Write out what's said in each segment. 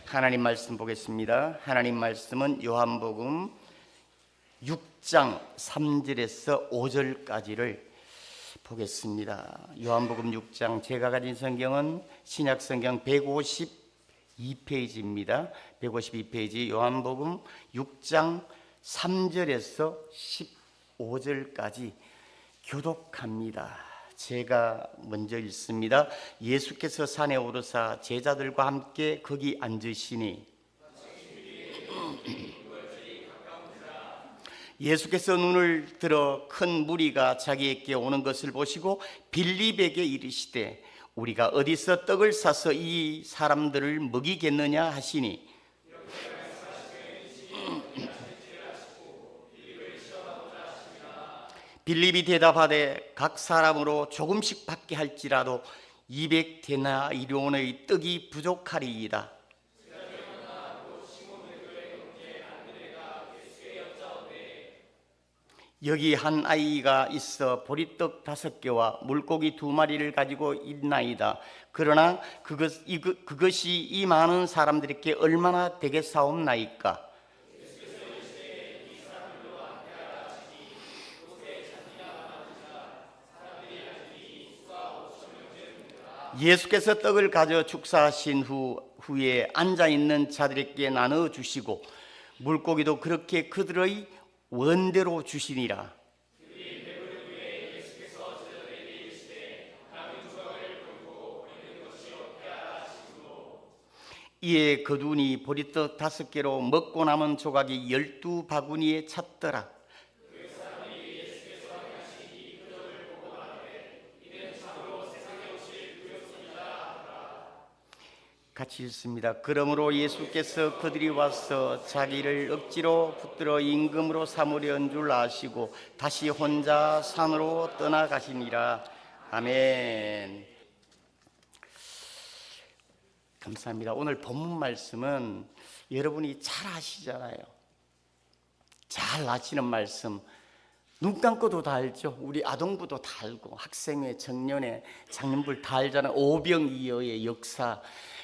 하나님 말씀 보겠습니다. 하나님 말씀은 요한복음 6장 3절에서 5절까지를 보겠습니다. 요한복음 6장, 제가 가진 성경은 신약성경 152페이지입니다. 152페이지 요한복음 6장 3절에서 15절까지 교독합니다. 제가 먼저 읽습니다. 예수께서 산에 오르사 제자들과 함께 거기 앉으시니 예수께서 눈을 들어 큰 무리가 자기에게 오는 것을 보시고 빌립에게 이르시되 우리가 어디서 떡을 사서 이 사람들을 먹이겠느냐 하시니 빌립이 대답하되 각 사람으로 조금씩 받게 할지라도 200데나리온의 떡이 부족하리이다. 여기 한 아이가 있어 보리떡 5개와 물고기 2마리를 가지고 있나이다. 그러나 그것이 이 많은 사람들에게 얼마나 되겠사옵나이까? 예수께서 떡을 가져 축사하신 후에 앉아있는 자들에게 나눠 주시고 물고기도 그렇게 그들의 원대로 주시니라. 이에 그둔이 보리떡 5개로 먹고 남은 조각이 12바구니에 찼더라. 같이 읽습니다. 그러므로 예수께서 그들이 와서 자기를 억지로 붙들어 임금으로 삼으려는 줄 아시고 다시 혼자 산으로 떠나가시니라. 아멘. 감사합니다. 오늘 본문 말씀은 여러분이 잘 아시잖아요. 잘 아시는 말씀. 눈 감고도 다 알죠. 우리 아동부도 다 알고 학생회, 청년회, 장년부를 다 알잖아요. 오병이어의 역사.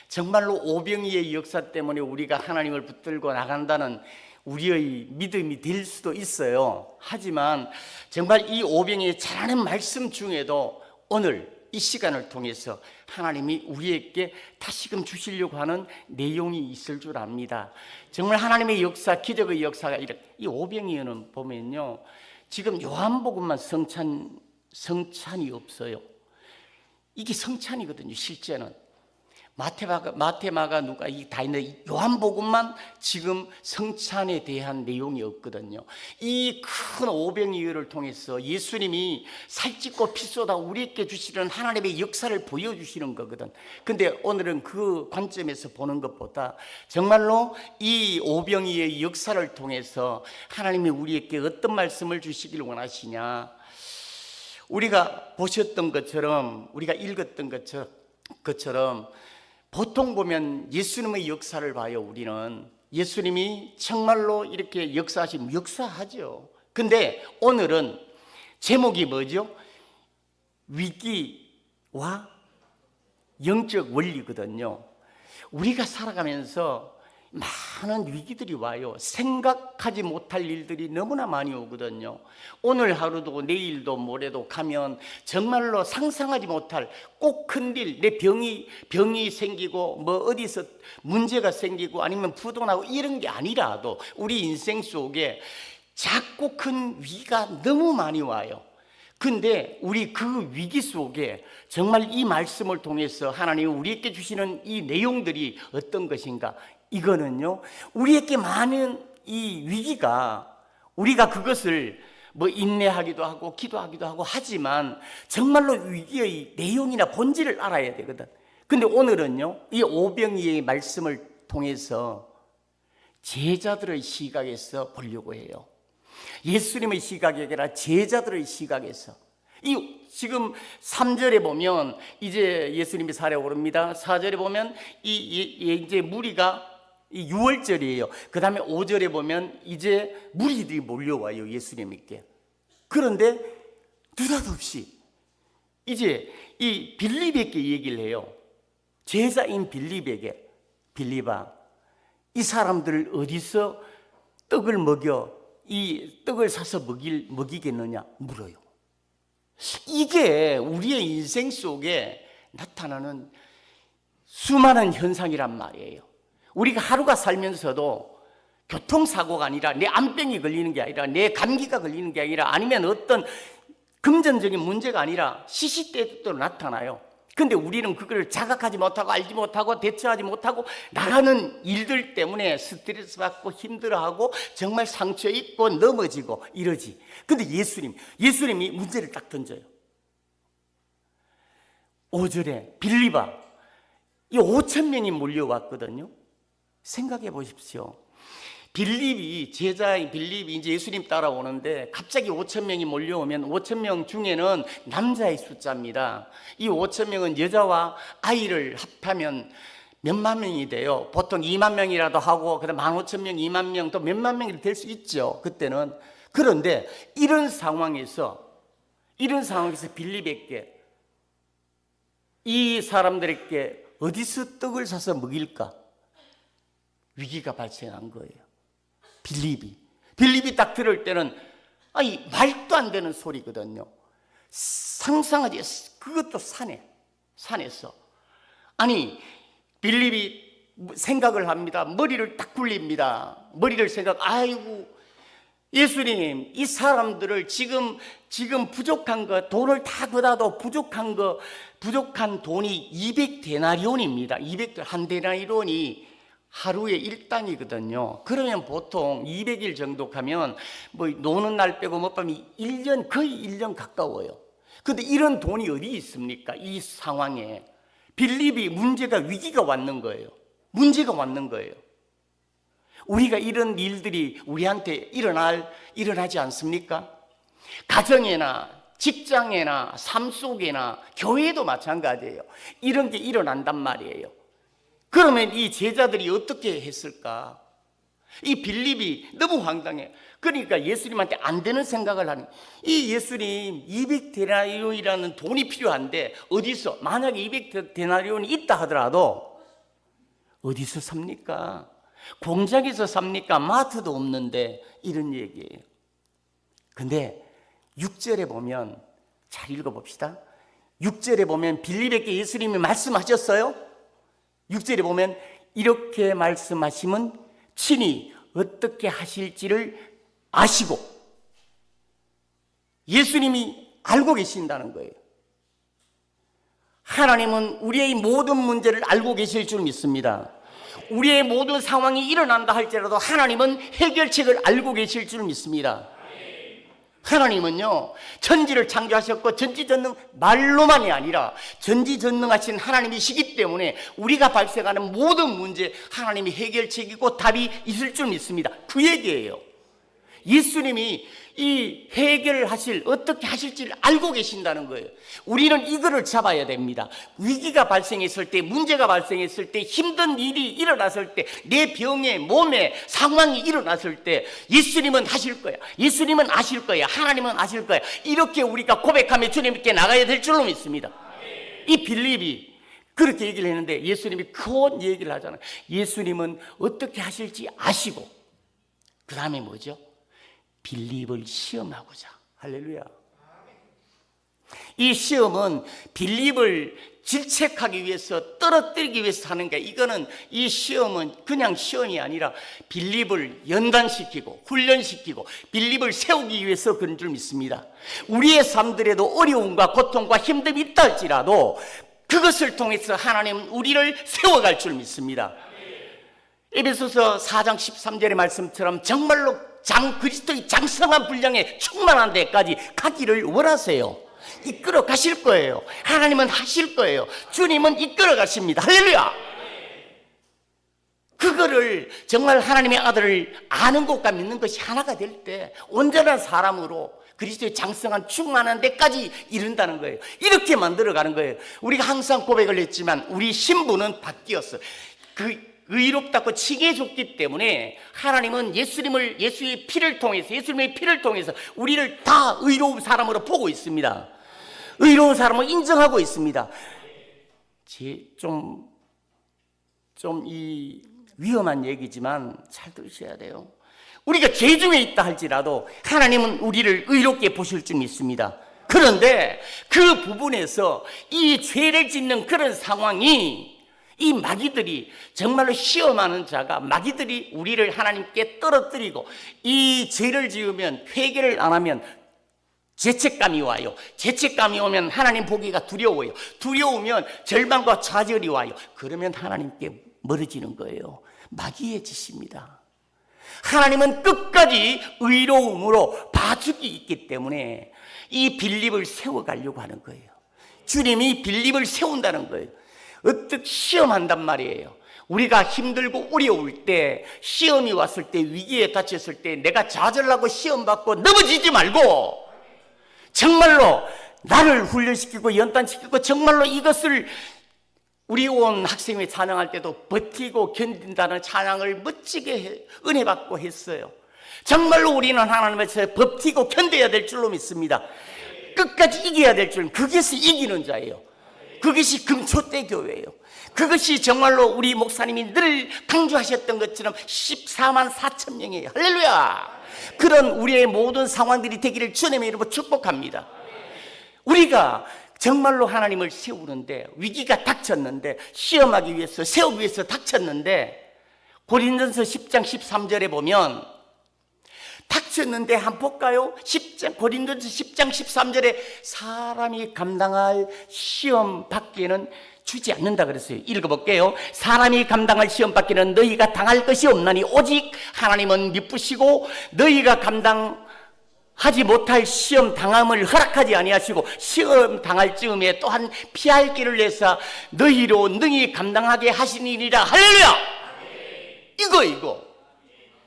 정말로 오병이의 역사 때문에 우리가 하나님을 붙들고 나간다는 우리의 믿음이 될 수도 있어요. 하지만 정말 이 오병이의 잘하는 말씀 중에도 오늘 이 시간을 통해서 하나님이 우리에게 다시금 주시려고 하는 내용이 있을 줄 압니다. 정말 하나님의 역사, 기적의 역사가 이 오병이어는 보면요, 지금 요한복음만 성찬이 없어요. 이게 성찬이거든요. 실제는 마태, 마가, 누가 이 다 있는데 요한복음만 지금 성찬에 대한 내용이 없거든요. 이 큰 오병이어를 통해서 예수님이 살찌고 피 쏟아 우리에게 주시는 하나님의 역사를 보여주시는 거거든. 근데 오늘은 그 관점에서 보는 것보다 정말로 이 오병이어의 역사를 통해서 하나님이 우리에게 어떤 말씀을 주시길 원하시냐. 우리가 보셨던 것처럼, 우리가 읽었던 것처럼 보통 보면 예수님의 역사를 봐요. 우리는 예수님이 정말로 이렇게 역사하시면 역사하죠. 근데 오늘은 제목이 뭐죠? 위기와 영적 원리거든요. 우리가 살아가면서 많은 위기들이 와요. 생각하지 못할 일들이 너무나 많이 오거든요. 오늘 하루도 내일도 모레도 가면 정말로 상상하지 못할 꼭 큰 일, 내 병이 생기고 뭐 어디서 문제가 생기고 아니면 부도나고 이런 게 아니라도 우리 인생 속에 작고 큰 위기가 너무 많이 와요. 근데 우리 그 위기 속에 정말 이 말씀을 통해서 하나님이 우리에게 주시는 이 내용들이 어떤 것인가? 이거는요, 우리에게 많은 이 위기가 우리가 그것을 뭐 인내하기도 하고 기도하기도 하고 하지만 정말로 위기의 내용이나 본질을 알아야 되거든. 근데 오늘은요, 이 오병이의 말씀을 통해서 제자들의 시각에서 보려고 해요. 예수님의 시각이 아니라 제자들의 시각에서. 이 지금 3절에 보면 이제 예수님이 산에 오릅니다. 4절에 보면 이제 무리가 이 6월절이에요. 그 다음에 5절에 보면 이제 무리들이 몰려와요. 예수님께. 그런데 느닷없이 이제 이 빌립에게 얘기를 해요. 제자인 빌립에게, 빌립아, 이 사람들을 어디서 떡을 먹여 이 떡을 사서 먹이겠느냐 물어요. 이게 우리의 인생 속에 나타나는 수많은 현상이란 말이에요. 우리가 하루가 살면서도 교통사고가 아니라 내 암병이 걸리는 게 아니라 내 감기가 걸리는 게 아니라 아니면 어떤 금전적인 문제가 아니라 시시때때로 나타나요. 근데 우리는 그걸 자각하지 못하고 알지 못하고 대처하지 못하고 나가는 일들 때문에 스트레스 받고 힘들어하고 정말 상처 입고 넘어지고 이러지. 근데 예수님이 문제를 딱 던져요. 5절에 빌립아, 이 5,000명이 몰려왔거든요. 생각해 보십시오. 제자인 빌립이 이제 예수님 따라오는데 갑자기 5,000명이 몰려오면 5,000명 중에는 남자의 숫자입니다. 이 5,000명은 여자와 아이를 합하면 몇만 명이 돼요. 보통 2만 명이라도 하고 그다음 15,000명, 2만 명, 또 몇만 명이 될 수 있죠. 그때는. 그런데 이런 상황에서 빌립에게 이 사람들에게 어디서 떡을 사서 먹일까? 위기가 발생한 거예요. 빌립이 딱 들을 때는 말도 안 되는 소리거든요. 상상하지, 그것도 산에서. 빌립이 생각을 합니다. 머리를 딱 굴립니다. 아이고 예수님, 이 사람들을 지금 부족한 거, 돈을 다 받아도 부족한 돈이 200데나리온입니다. 한 데나리온이 하루에 1단이거든요. 그러면 보통 200일 정도 가면 뭐 노는 날 빼고 못 하면 거의 1년 가까워요. 근데 이런 돈이 어디 있습니까? 이 상황에 빌립이 위기가 왔는 거예요. 문제가 왔는 거예요. 우리가 이런 일들이 우리한테 일어나지 않습니까? 가정에나 직장에나 삶 속에나 교회도 마찬가지예요. 이런 게 일어난단 말이에요. 그러면 이 제자들이 어떻게 했을까? 이 빌립이 너무 황당해. 그러니까 예수님한테 안 되는 생각을 하는. 이 예수님 200데나리온이라는 돈이 필요한데 어디서? 만약에 200데나리온이 있다 하더라도 어디서 삽니까? 공장에서 삽니까? 마트도 없는데 이런 얘기예요. 근데 6절에 보면 잘 읽어봅시다. 6절에 보면 빌립에게 예수님이 말씀하셨어요. 6절에 보면 이렇게 말씀하시면 친히 어떻게 하실지를 아시고 예수님이 알고 계신다는 거예요. 하나님은 우리의 모든 문제를 알고 계실 줄 믿습니다. 우리의 모든 상황이 일어난다 할지라도 하나님은 해결책을 알고 계실 줄 믿습니다. 하나님은요, 천지를 창조하셨고 전지전능 말로만이 아니라 전지전능하신 하나님이시기 때문에 우리가 발생하는 모든 문제 하나님이 해결책이고 답이 있을 줄 믿습니다. 그 얘기예요. 예수님이 이 어떻게 하실지를 알고 계신다는 거예요. 우리는 이거를 잡아야 됩니다. 위기가 발생했을 때, 문제가 발생했을 때, 힘든 일이 일어났을 때, 내 병에, 몸에 상황이 일어났을 때 예수님은 하실 거야. 예수님은 아실 거야. 하나님은 아실 거야. 이렇게 우리가 고백하며 주님께 나가야 될 줄로 믿습니다. 이 빌립이 그렇게 얘기를 했는데 예수님이 큰 얘기를 하잖아요. 예수님은 어떻게 하실지 아시고 그 다음에 뭐죠? 빌립을 시험하고자. 할렐루야. 이 시험은 빌립을 질책하기 위해서, 떨어뜨리기 위해서 하는 게, 이 시험은 그냥 시험이 아니라 빌립을 연단시키고 훈련시키고 빌립을 세우기 위해서 그런 줄 믿습니다. 우리의 삶들에도 어려움과 고통과 힘듦이 있다 할지라도 그것을 통해서 하나님은 우리를 세워갈 줄 믿습니다. 에베소서 4장 13절의 말씀처럼 정말로 그리스도의 장성한 분량에 충만한 데까지 가기를 원하세요. 이끌어 가실 거예요. 하나님은 하실 거예요. 주님은 이끌어 가십니다. 할렐루야. 그거를 정말 하나님의 아들을 아는 것과 믿는 것이 하나가 될 때 온전한 사람으로 그리스도의 장성한 충만한 데까지 이른다는 거예요. 이렇게 만들어가는 거예요. 우리가 항상 고백을 했지만 우리 신분은 바뀌었어요. 의롭다고 칭해줬기 때문에 하나님은 예수의 피를 통해서 우리를 다 의로운 사람으로 보고 있습니다. 의로운 사람을 인정하고 있습니다. 이 위험한 얘기지만 잘 들으셔야 돼요. 우리가 죄 중에 있다 할지라도 하나님은 우리를 의롭게 보실 줄 믿습니다. 그런데 그 부분에서 이 죄를 짓는 그런 상황이, 이 마귀들이 정말로 시험하는 자가, 마귀들이 우리를 하나님께 떨어뜨리고 이 죄를 지으면, 회개를 안 하면 죄책감이 와요. 죄책감이 오면 하나님 보기가 두려워요. 두려우면 절망과 좌절이 와요. 그러면 하나님께 멀어지는 거예요. 마귀의 짓입니다. 하나님은 끝까지 의로움으로 봐주기 있기 때문에 이 빌립을 세워가려고 하는 거예요. 주님이 빌립을 세운다는 거예요. 어떻게 시험한단 말이에요. 우리가 힘들고 어려울 때, 시험이 왔을 때, 위기에 닥쳤을 때 내가 좌절하고 시험받고 넘어지지 말고 정말로 나를 훈련시키고 연단시키고 정말로 이것을, 우리 온 학생회 찬양할 때도 버티고 견딘다는 찬양을 멋지게 은혜 받고 했어요. 정말로 우리는 하나님께서 버티고 견뎌야 될 줄로 믿습니다. 끝까지 이겨야 될 줄, 그것이 이기는 자예요. 그것이 금초대 교회예요. 그것이 정말로 우리 목사님이 늘 강조하셨던 것처럼 14만 4천 명이에요. 할렐루야. 그런 우리의 모든 상황들이 되기를 주님의 이름으로 축복합니다. 우리가 정말로 하나님을 세우는데, 위기가 닥쳤는데, 시험하기 위해서, 세우기 위해서 닥쳤는데, 고린도전서 10장 13절에 보면 닥쳤는데 한번 볼까요? 고린도전서 10장 13절에 사람이 감당할 시험 밖에는 주지 않는다 그랬어요. 읽어볼게요. 사람이 감당할 시험 밖에는 너희가 당할 것이 없나니 오직 하나님은 미쁘시고 너희가 감당하지 못할 시험 당함을 허락하지 아니하시고 시험 당할 즈음에 또한 피할 길을 내사 너희로 능히 감당하게 하시니라. 할렐루야. 이거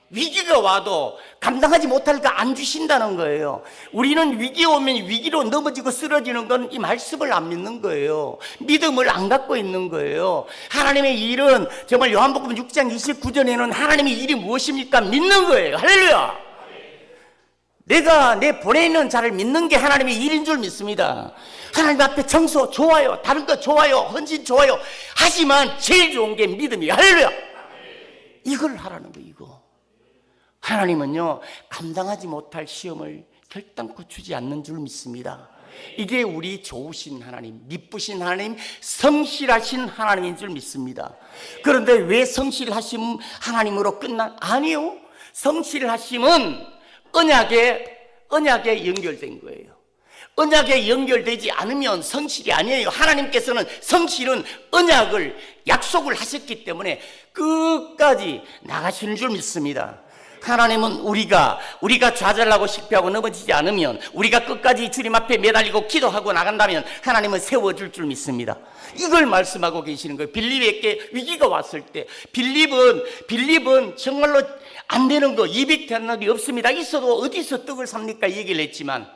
위기가 와도 감당하지 못할 거 안 주신다는 거예요. 우리는 위기 오면 위기로 넘어지고 쓰러지는 건 이 말씀을 안 믿는 거예요. 믿음을 안 갖고 있는 거예요. 하나님의 일은 정말 요한복음 6장 29절에는 하나님의 일이 무엇입니까? 믿는 거예요. 할렐루야. 내가 내 보내 있는 자를 믿는 게 하나님의 일인 줄 믿습니다. 하나님 앞에 청소 좋아요, 다른 거 좋아요, 헌신 좋아요. 하지만 제일 좋은 게 믿음이에요. 할렐루야. 이걸 하라는 거예요. 이거 하나님은요, 감당하지 못할 시험을 결단코 주지 않는 줄 믿습니다. 이게 우리 좋으신 하나님, 미쁘신 하나님, 성실하신 하나님인 줄 믿습니다. 그런데 왜 성실하심 하나님으로 아니요. 성실하심은 언약에 연결된 거예요. 언약에 연결되지 않으면 성실이 아니에요. 하나님께서는 성실은 언약을, 약속을 하셨기 때문에 끝까지 나가시는 줄 믿습니다. 하나님은 우리가 좌절하고 실패하고 넘어지지 않으면, 우리가 끝까지 주님 앞에 매달리고 기도하고 나간다면 하나님은 세워줄 줄 믿습니다. 이걸 말씀하고 계시는 거예요. 빌립에게 위기가 왔을 때 빌립은 정말로 안 되는 거, 200데나리 없습니다. 있어도 어디서 떡을 삽니까? 얘기를 했지만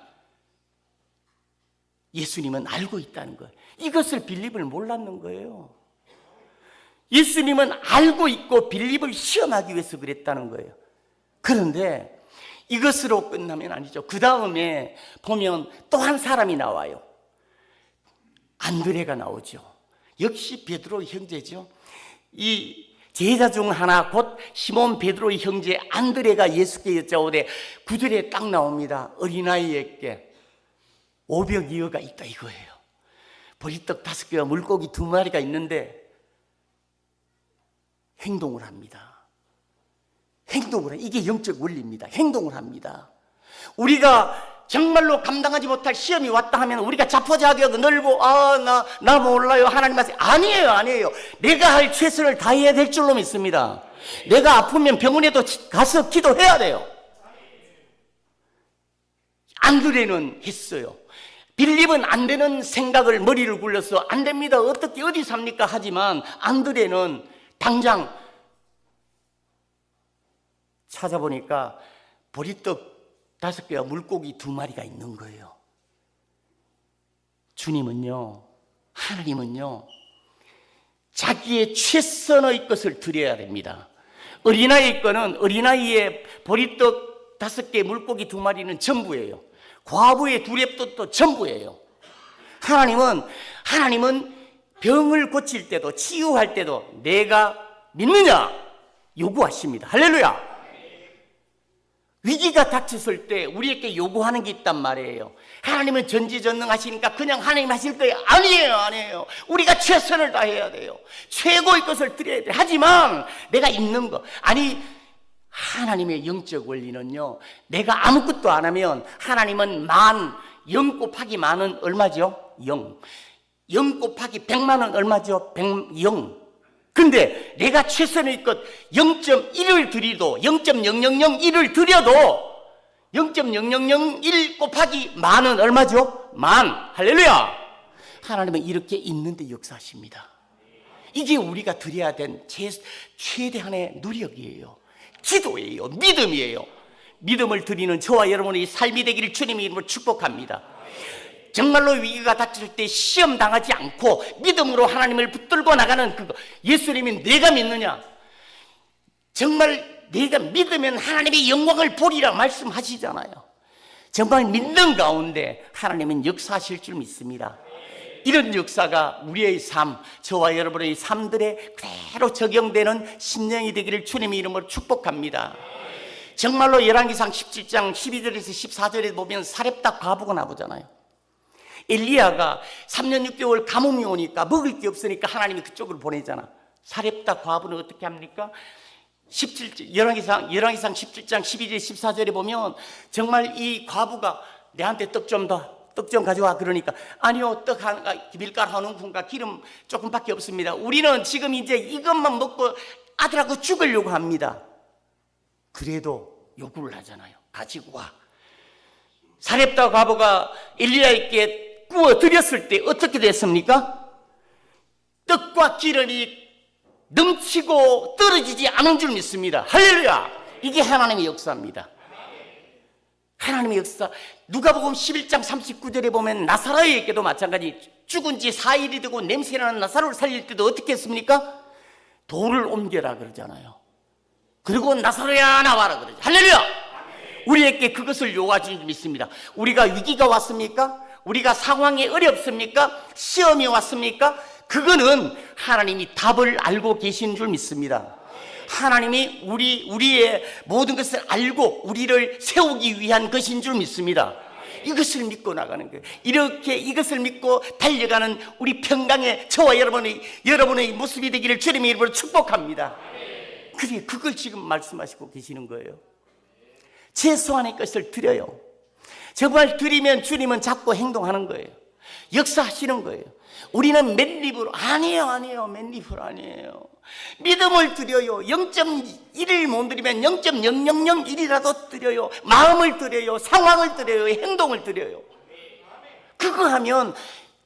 예수님은 알고 있다는 거예요. 이것을 빌립을 몰랐는 거예요. 예수님은 알고 있고 빌립을 시험하기 위해서 그랬다는 거예요. 그런데 이것으로 끝나면 아니죠. 그 다음에 보면 또 한 사람이 나와요. 안드레가 나오죠. 역시 베드로의 형제죠. 이 제자 중 하나 곧 시몬 베드로의 형제 안드레가 예수께 여짜오되 9절에 딱 나옵니다. 어린아이에게 오병이어가 있다 이거예요. 보리떡 5개와 물고기 2마리가 있는데 행동을 합니다. 이게 영적 원리입니다. 행동을 합니다. 우리가 정말로 감당하지 못할 시험이 왔다 하면 우리가 자포자기하고 놀고 나 몰라요 하나님 말씀 아니에요. 내가 할 최선을 다해야 될 줄로 믿습니다. 내가 아프면 병원에도 가서 기도해야 돼요. 안드레는 했어요. 빌립은 안 되는 생각을 머리를 굴려서 안 됩니다. 어떻게 어디 삽니까? 하지만 안드레는 당장 찾아보니까 보리떡 5개와 물고기 2마리가 있는 거예요. 주님은요, 하나님은요, 자기의 최선의 것을 드려야 됩니다. 어린아이의 보리떡 5개, 물고기 2마리는 전부예요. 과부의 2랩도 전부예요. 하나님은 병을 고칠 때도 치유할 때도 내가 믿느냐? 요구하십니다. 할렐루야. 위기가 닥쳤을 때 우리에게 요구하는 게 있단 말이에요. 하나님은 전지전능하시니까 그냥 하나님 하실 거예요. 아니에요. 우리가 최선을 다해야 돼요. 최고의 것을 드려야 돼요. 하지만 내가 있는 거, 아니 하나님의 영적 원리는요, 내가 아무것도 안 하면 하나님은 0 곱하기 만은 얼마죠? 0 곱하기 100만은 얼마죠? 0. 근데 내가 최선의 것 0.1을 드리도 0.0001을 드려도 0.0001 곱하기 만은 얼마죠? 할렐루야. 하나님은 이렇게 있는데 역사하십니다. 이게 우리가 드려야 된 최대한의 노력이에요. 기도예요. 믿음이에요. 믿음을 드리는 저와 여러분의 삶이 되기를 주님의 이름으로 축복합니다. 정말로 위기가 닥칠 때 시험 당하지 않고 믿음으로 하나님을 붙들고 나가는 그거, 예수님이 내가 믿느냐, 정말 내가 믿으면 하나님의 영광을 보리라 말씀하시잖아요. 정말 믿는 가운데 하나님은 역사하실 줄 믿습니다. 이런 역사가 우리의 삶, 저와 여러분의 삶들에 그대로 적용되는 심령이 되기를 주님의 이름으로 축복합니다. 정말로 열왕기상 17장 12절에서 14절에 보면 사렙다 과부가 나오잖아요. 엘리야가 3년 6개월 가뭄이 오니까 먹을 게 없으니까 하나님이 그쪽으로 보내잖아. 사렙다 과부는 어떻게 합니까? 열왕기상 17장 12절 14절에 보면 정말 이 과부가 내한테 떡 좀 가져와. 그러니까 아니요, 떡 하나, 밀가루 한 움큼과 기름 조금밖에 없습니다. 우리는 지금 이제 이것만 먹고 아들하고 죽으려고 합니다. 그래도 요구를 하잖아요. 가지고 와. 사렙다 과부가 엘리야에게 구워 드렸을 때 어떻게 됐습니까? 떡과 기름이 넘치고 떨어지지 않은 줄 믿습니다. 할렐루야. 이게 하나님의 역사입니다. 하나님의 역사. 누가복음 11장 39절에 보면 나사로에게도 마찬가지, 죽은 지 4일이 되고 냄새나는 나사로를 살릴 때도 어떻게 했습니까? 돌을 옮겨라 그러잖아요. 그리고 나사로야 나와라 그러죠. 할렐루야. 우리에게 그것을 요구하시는 줄 믿습니다. 우리가 위기가 왔습니까? 우리가 상황이 어렵습니까? 시험이 왔습니까? 그거는 하나님이 답을 알고 계신 줄 믿습니다. 하나님이 우리의 모든 것을 알고 우리를 세우기 위한 것인 줄 믿습니다. 이것을 믿고 나가는 거예요. 이렇게 이것을 믿고 달려가는 우리 평강의 저와 여러분의 모습이 되기를 주님의 이름으로 축복합니다. 그래, 그걸 지금 말씀하시고 계시는 거예요. 최소한의 것을 드려요. 정말 드리면 주님은 잡고 행동하는 거예요. 역사하시는 거예요. 우리는 맨입으로 아니에요. 맨입으로 아니에요. 믿음을 드려요. 0.1을 못 드리면 0.0001이라도 드려요. 마음을 드려요. 상황을 드려요. 행동을 드려요. 그거 하면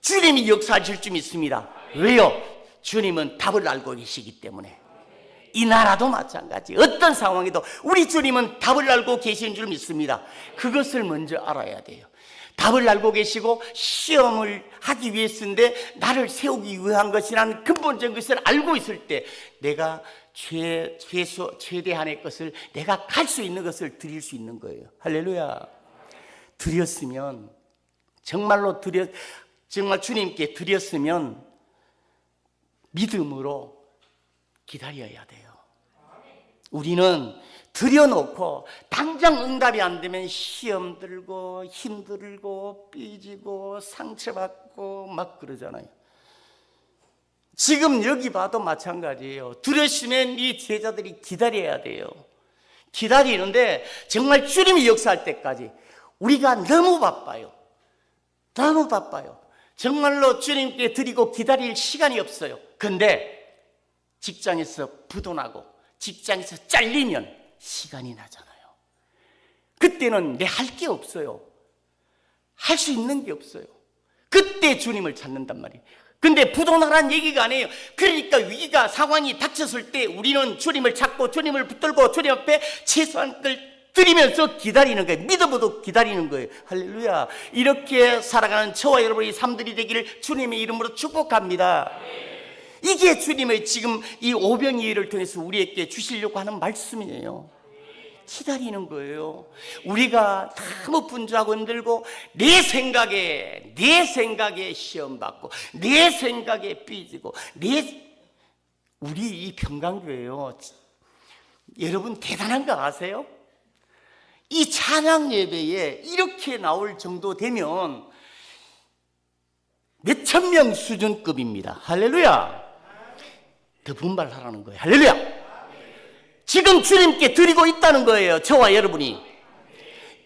주님이 역사하실 줄 믿습니다. 왜요? 주님은 답을 알고 계시기 때문에. 이 나라도 마찬가지. 어떤 상황에도 우리 주님은 답을 알고 계시는 줄 믿습니다. 그것을 먼저 알아야 돼요. 답을 알고 계시고 시험을 하기 위해서인데 나를 세우기 위한 것이라는 근본적인 것을 알고 있을 때 내가 최대한의 것을, 내가 갈 수 있는 것을 드릴 수 있는 거예요. 할렐루야. 드렸으면, 정말 주님께 드렸으면 믿음으로 기다려야 돼요. 우리는 드려놓고 당장 응답이 안 되면 시험 들고 힘들고 삐지고 상처받고 막 그러잖아요. 지금 여기 봐도 마찬가지예요. 드렸으면 이 제자들이 기다려야 돼요. 기다리는데 정말 주님이 역사할 때까지 우리가 너무 바빠요. 정말로 주님께 드리고 기다릴 시간이 없어요. 근데 직장에서 부도나고 직장에서 잘리면 시간이 나잖아요. 그때는 내 할 게 없어요. 할 수 있는 게 없어요. 그때 주님을 찾는단 말이에요. 근데 부도나라는 얘기가 아니에요. 그러니까 위기가, 상황이 닥쳤을 때 우리는 주님을 찾고 주님을 붙들고 주님 앞에 최소한 걸 드리면서 기다리는 거예요. 믿음으로 기다리는 거예요. 할렐루야. 이렇게 살아가는 저와 여러분의 삶들이 되기를 주님의 이름으로 축복합니다. 이게 주님의 지금 이 오병이어를 통해서 우리에게 주시려고 하는 말씀이에요. 기다리는 거예요. 우리가 너무 분주하고 힘들고 내 생각에 시험받고 내 생각에 삐지고 우리 이 평강교회요, 여러분 대단한 거 아세요? 이 찬양 예배에 이렇게 나올 정도 되면 몇천 명 수준급입니다. 할렐루야. 더 분발하라는 거예요. 할렐루야. 지금 주님께 드리고 있다는 거예요. 저와 여러분이.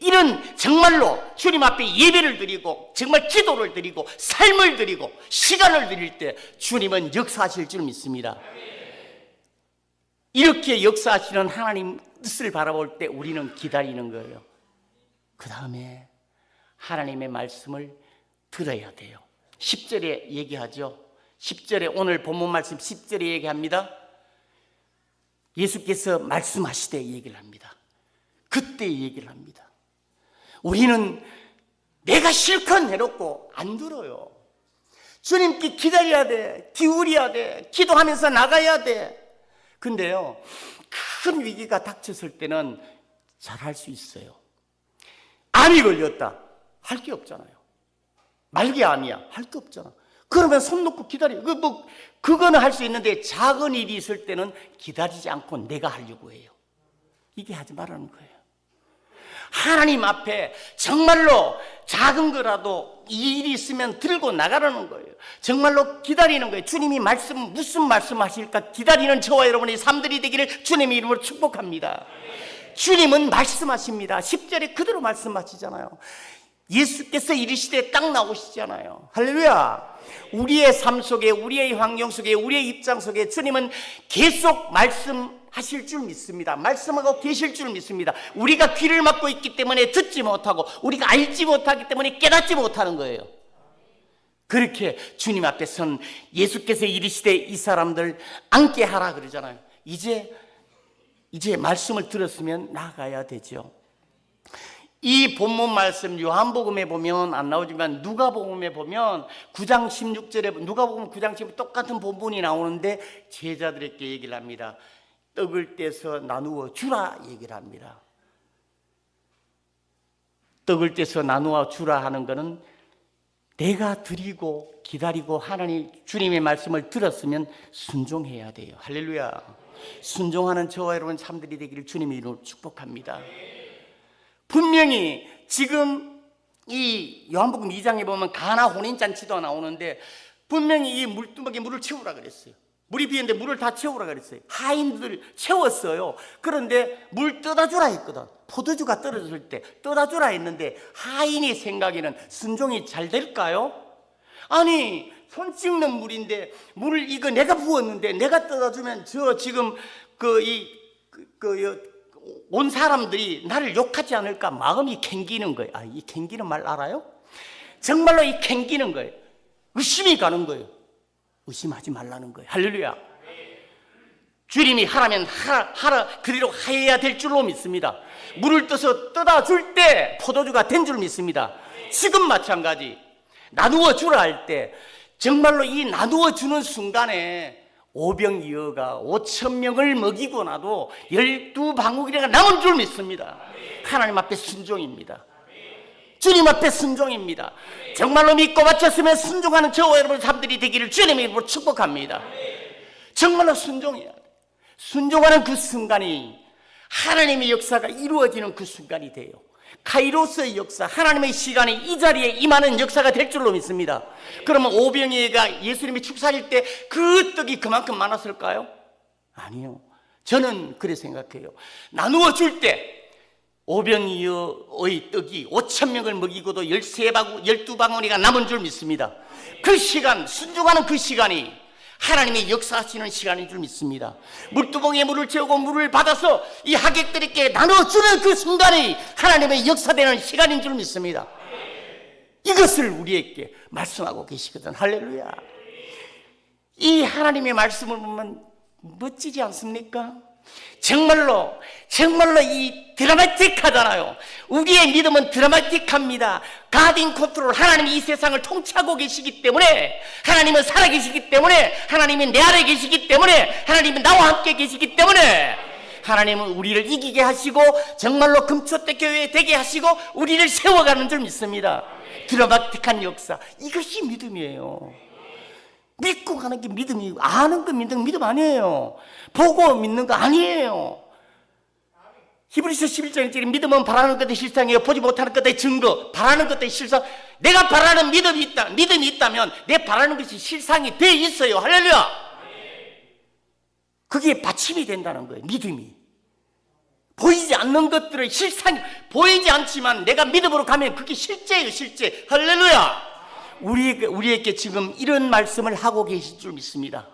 이런 정말로 주님 앞에 예배를 드리고 정말 기도를 드리고 삶을 드리고 시간을 드릴 때 주님은 역사하실 줄 믿습니다. 이렇게 역사하시는 하나님 뜻을 바라볼 때 우리는 기다리는 거예요. 그 다음에 하나님의 말씀을 들어야 돼요. 10절에 얘기하죠. 10절에 오늘 본문 말씀 10절에 얘기합니다. 예수께서 말씀하시되 얘기를 합니다. 그때 얘기를 합니다. 우리는 내가 실컷 해놓고 안 들어요. 주님께 기다려야 돼. 기울여야 돼. 기도하면서 나가야 돼. 근데요, 큰 위기가 닥쳤을 때는 잘할 수 있어요. 암이 걸렸다. 할 게 없잖아요. 말기암이야. 할 게 없잖아. 그러면 손 놓고 기다려. 그거는 할 수 있는데 작은 일이 있을 때는 기다리지 않고 내가 하려고 해요. 이게 하지 말라는 거예요. 하나님 앞에 정말로 작은 거라도 이 일이 있으면 들고 나가라는 거예요. 정말로 기다리는 거예요. 주님이 무슨 말씀 하실까 기다리는 저와 여러분의 삶들이 되기를 주님의 이름으로 축복합니다. 주님은 말씀하십니다. 10절에 그대로 말씀하시잖아요. 예수께서 이르시되 딱 나오시잖아요. 할렐루야. 우리의 삶 속에, 우리의 환경 속에, 우리의 입장 속에 주님은 계속 말씀하실 줄 믿습니다. 말씀하고 계실 줄 믿습니다. 우리가 귀를 막고 있기 때문에 듣지 못하고 우리가 알지 못하기 때문에 깨닫지 못하는 거예요. 그렇게 주님 앞에 선 예수께서 이르시되 이 사람들 앉게 하라 그러잖아요. 이제 말씀을 들었으면 나가야 되죠. 이 본문 말씀 요한복음에 보면 안 나오지만 누가복음에 보면 9장 16절에 누가복음 9장 16절 똑같은 본문이 나오는데 제자들에게 얘기를 합니다. 떡을 떼서 나누어 주라 얘기를 합니다. 떡을 떼서 나누어 주라 하는 것은 내가 드리고 기다리고 하나님 주님의 말씀을 들었으면 순종해야 돼요. 할렐루야. 순종하는 저와 여러분 참들이 되기를 주님의 이름으로 축복합니다. 분명히 지금 이 요한복음 2장에 보면 가나 혼인잔치도 나오는데 분명히 이 물두멍에 물을 채우라 그랬어요. 물이 비었는데 물을 다 채우라 그랬어요. 하인들 채웠어요. 그런데 물 떠다주라 했거든. 포도주가 떨어졌을 때 떠다주라 했는데 하인의 생각에는 순종이 잘 될까요? 아니 손 찍는 물인데 물을 이거 내가 부었는데 내가 떠다주면 저 지금 온 사람들이 나를 욕하지 않을까 마음이 캥기는 거예요. 이 캥기는 말 알아요? 정말로 이 캥기는 거예요. 의심이 가는 거예요. 의심하지 말라는 거예요. 할렐루야. 주님이 하라면 하라 그대로 해야 될 줄로 믿습니다. 물을 떠서 떠다 줄 때 포도주가 된 줄 믿습니다. 지금 마찬가지 나누어 주라 할 때 정말로 이 나누어 주는 순간에 오병이어가 5,000명을 먹이고 나도 12방울이가 남은 줄 믿습니다. 하나님 앞에 순종입니다. 주님 앞에 순종입니다. 정말로 믿고 바쳤으면 순종하는 저와 여러분 삶들이 되기를 주님의 이름으로 축복합니다. 정말로 순종해야 돼. 순종하는 그 순간이 하나님의 역사가 이루어지는 그 순간이 돼요. 카이로스의 역사, 하나님의 시간이 이 자리에 임하는 역사가 될 줄로 믿습니다. 그러면 오병이어가 예수님이 축사할 때 그 떡이 그만큼 많았을까요? 아니요. 저는 그래 생각해요. 나누어 줄 때 오병이어의 떡이 5,000명을 먹이고도 12방울이가 남은 줄 믿습니다. 그 시간, 순종하는 그 시간이 하나님의 역사하시는 시간인 줄 믿습니다. 물두멍에 물을 채우고 물을 받아서 이 하객들에게 나눠주는 그 순간이 하나님의 역사되는 시간인 줄 믿습니다. 이것을 우리에게 말씀하고 계시거든. 할렐루야. 이 하나님의 말씀을 보면 멋지지 않습니까? 정말로 이 드라마틱하잖아요. 우리의 믿음은 드라마틱합니다. 가딘 컨트롤, 하나님이 이 세상을 통치하고 계시기 때문에, 하나님은 살아계시기 때문에, 하나님이 내 안에 계시기 때문에, 하나님은 나와 함께 계시기 때문에 하나님은 우리를 이기게 하시고 정말로 금초대 교회 되게 하시고 우리를 세워가는 줄 믿습니다. 드라마틱한 역사, 이것이 믿음이에요. 믿고 가는 게 믿음이고 아는 거 믿음 아니에요. 보고 믿는 거 아니에요. 히브리서 11장에 믿음은 바라는 것의 실상이요 보지 못하는 것의 증거. 바라는 것의 실상. 내가 바라는 믿음이 있다면 내 바라는 것이 실상이 돼 있어요. 할렐루야. 그게 받침이 된다는 거예요. 믿음이. 보이지 않는 것들의 실상이 보이지 않지만 내가 믿음으로 가면 그게 실제예요. 실제. 할렐루야. 우리에게 지금 이런 말씀을 하고 계실 줄 믿습니다.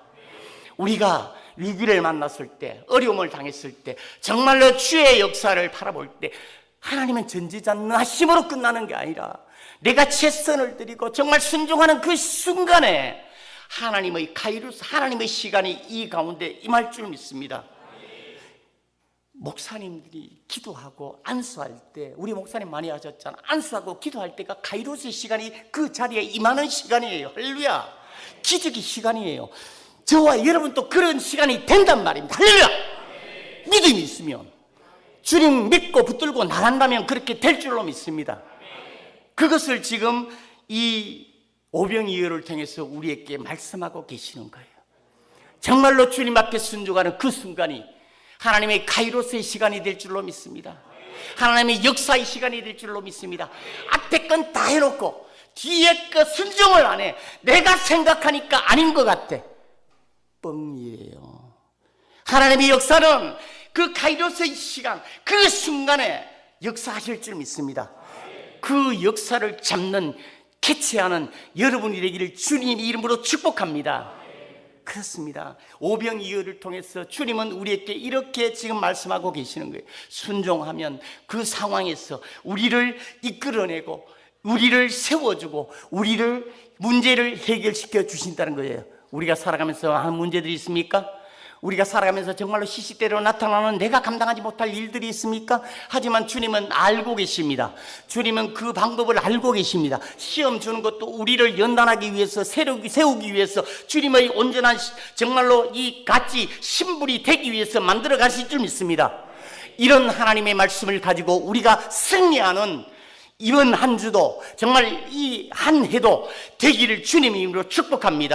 우리가 위기를 만났을 때, 어려움을 당했을 때, 정말로 주의 역사를 바라볼 때 하나님은 전지전능하심으로 끝나는 게 아니라 내가 최선을 들이고 정말 순종하는 그 순간에 하나님의 카이로스, 하나님의 시간이 이 가운데 임할 줄 믿습니다. 목사님들이 기도하고 안수할 때, 우리 목사님 많이 하셨잖아. 안수하고 기도할 때가 카이로스의 시간이 그 자리에 임하는 시간이에요. 할렐루야. 기적의 시간이에요. 저와 여러분도 그런 시간이 된단 말입니다. 할렐루야. 믿음이 있으면, 주님 믿고 붙들고 나간다면 그렇게 될 줄로 믿습니다. 그것을 지금 이 오병이어를 통해서 우리에게 말씀하고 계시는 거예요. 정말로 주님 앞에 순종하는 그 순간이 하나님의 카이로스의 시간이 될 줄로 믿습니다. 하나님의 역사의 시간이 될 줄로 믿습니다. 앞에 건 다 해놓고 뒤에 거 순종을 안 해. 내가 생각하니까 아닌 것 같아. 뻥이에요. 하나님의 역사는 그 카이로스의 시간, 그 순간에 역사하실 줄 믿습니다. 그 역사를 잡는, 캐치하는 여러분이 되기를 주님 이름으로 축복합니다. 그렇습니다. 오병이어를 통해서 주님은 우리에게 이렇게 지금 말씀하고 계시는 거예요. 순종하면 그 상황에서 우리를 이끌어내고 우리를 세워주고 우리를 문제를 해결시켜 주신다는 거예요. 우리가 살아가면서 하는 문제들이 있습니까? 우리가 살아가면서 정말로 시시때때로 나타나는 내가 감당하지 못할 일들이 있습니까? 하지만 주님은 알고 계십니다. 주님은 그 방법을 알고 계십니다. 시험 주는 것도 우리를 연단하기 위해서, 세우기 위해서, 주님의 온전한 정말로 이 같이 신불이 되기 위해서 만들어 가실 줄 믿습니다. 이런 하나님의 말씀을 가지고 우리가 승리하는 이번 한 주도, 정말 이 한 해도 되기를 주님의 이름으로 축복합니다.